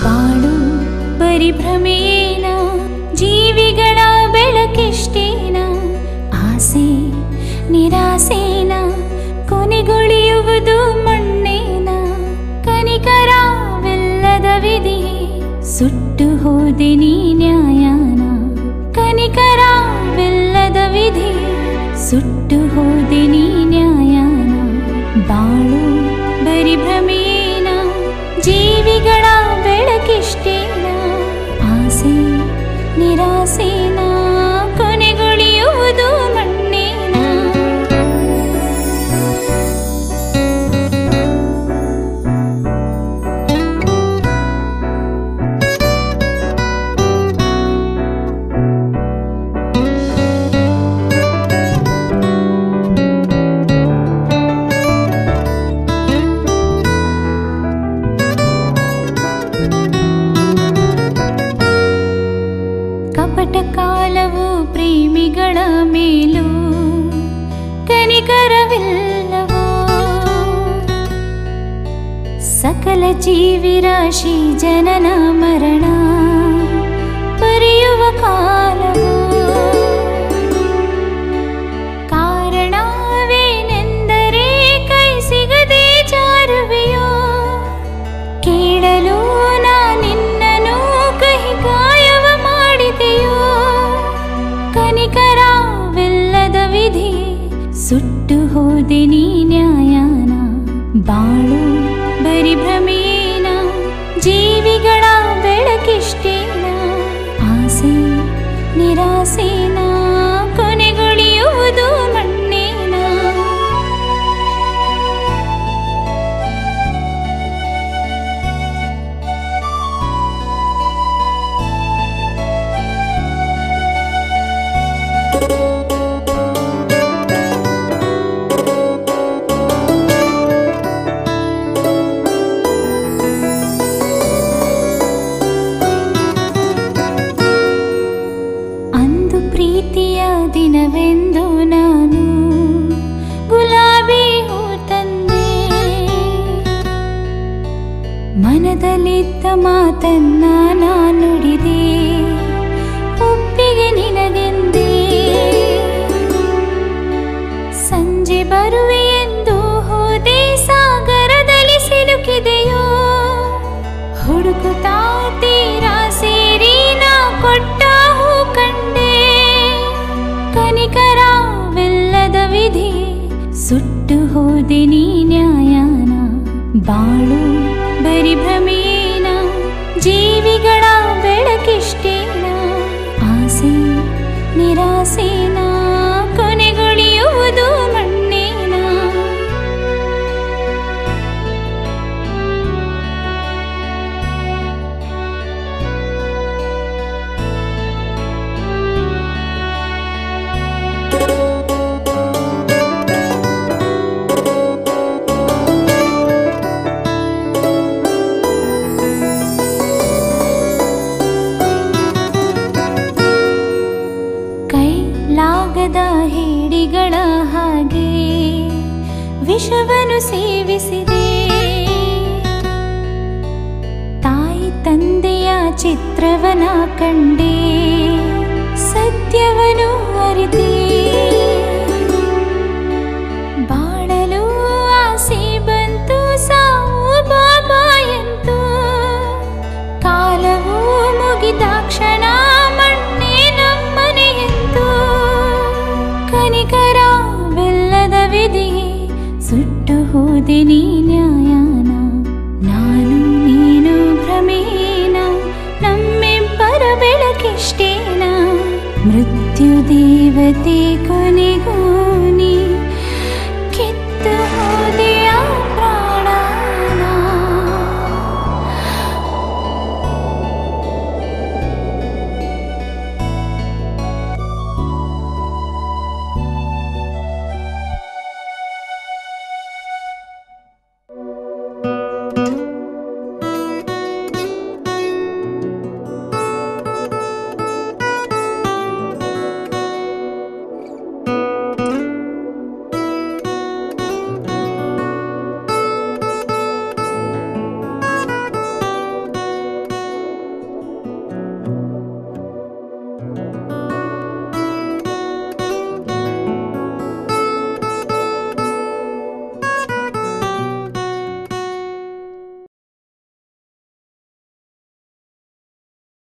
ಬಾಳು ಬರಿ ಭ್ರಮೇನ, ಜೀವಿಗಳ ಬೆಳಕಿಷ್ಟೇನ, ಆಸೆ ನಿರಾಸೇನ, ಕೊನೆಗೊಳಿಯುವುದು ಮಣ್ಣೇನ. ಕನಿಕರವಿಲ್ಲದ ವಿಧಿ, ಸುಟ್ಟು ಹೋದೆ ನೀ ನ್ಯಾಯನ. ಕನಿಕರವಿಲ್ಲದ ವಿಧಿ, ಸುಟ್ಟು ಹೋದೆ ನೀ ನ್ಯಾಯನ. ಬಾಳು ಬರಿ ಭ್ರಮೇನ, ಜೀವಿಗಳ ಬೆಳಕಿಷ್ಟೇನ, ಆಸೆ ನಿರಾಸೇನ, ಕೊನೆಗೊಳಿಯುವುದು ಮಣ್ಣೇನ. ಕಪಟ ಕಾಲವು ಪ್ರೇಮಿಗಳ ಮೇಲೂ ಕನಿಕರವಿಲ್ಲವೋ. ಸಕಲ ಜೀವಿರಾಶಿ ಜನನ ಮರಣ ಬರೆಯುವ ಕಾಲವು. ಕಾರಣವೇನೆಂದರೆ ಕೈ ಸಿಗದೆ ಜಾರುವೆಯೋ. ಕೇಳಲು ನಾನಿನ್ನನು ಕಹಿ ಗಾಯವ ಮಾಡಿದೆಯೋ. ಕನಿಕರವಿಲ್ಲದ ವಿಧಿ, ಸುಟ್ಟು ಹೋದೆ ನೀ ನ್ಯಾಯನ. ಬಾಳು ಬರಿ ಭ್ರಮೇನ, ಜೀವಿಗಳ ಬೆಳಕಿಷ್ಟೇನ, ಆಸೆ ನಿರಾಸೇನ, ಕೊನೆಗೊಳಿಯುವುದು ಮಣ್ಣೇನ. ಪ್ರೀತಿಯ ದಿನವೆಂದು ನಾನು ಗುಲಾಬಿ ಹೂ ತಂದೆ. ಮನದಲ್ಲಿದ್ದ ಮಾತನ್ನ ನಾನು ನುಡಿದೆ, ಒಪ್ಪಿಗೆ ನಿನಗೆಂದೇ. ಸಂಜೆ ಬರುವೆ ಎಂದು ಹೋದೆ, ಸಾಗರದಲ್ಲಿ ಸಿಲುಕಿದೆಯೋ. ಹುಡುಕುತ್ತಾ ತೀರಾ ಸೇರಿ ನಾ ಕೊಟ್ಟ ಹೂ ಕಂಡೆ. ಕನಿಕರವಿಲ್ಲದ ವಿಧಿ, ಸುಟ್ಟು ಹೋದೆ ನೀ ನ್ಯಾಯನ. ಬಾಳು ಬರಿ ಭ್ರಮೇನ, ಜೀವಿಗಳ ಬೆಳಕಿಷ್ಟೇನ, ಆಸೆ ನಿರಾಸೇನ, ಕೊನೆಗೊಳಿಯುವುದು ಮಣ್ಣೇನ. ಕೈಲಾಗದ ಹೇಡಿಗಳ ಹಾಗೆ ವಿಷವನ್ನು ಸೇವಿಸಿದೆ. ತಾಯಿ ತಂದೆಯ ಚಿತ್ರವನ ಕಂಡೆ, ಸತ್ಯವನ್ನು ಅರಿತೆ. ಬಾಳಲು ಆಸೆ ಬಂತು, ಸಾವು ಬಾಬಾ ಎಂತು. ಕಾಲವು ಮುಗಿದಾಕ್ಷಣ ಮಣ್ಣೆ ನಮ್ಮನೆ ಎಂತು. ಕನಿಕರವಿಲ್ಲದ ವಿಧಿ, ಸುಟ್ಟು ಹೋದೆ ನೀ ನ್ಯಾಯನ. ನಾನು ನೀನು ಭ್ರಮೇನ, ನಮ್ಮಿಬ್ಬರ ಬೆಳಕಿಷ್ಟೇನ. ಮೃತ್ಯು ದೇವತೆ ಕೊನೆಗೂ ನೀ ಕಿತ್ತು ಹೋದೆಯ ಪ್ರಾಣನ. thank you.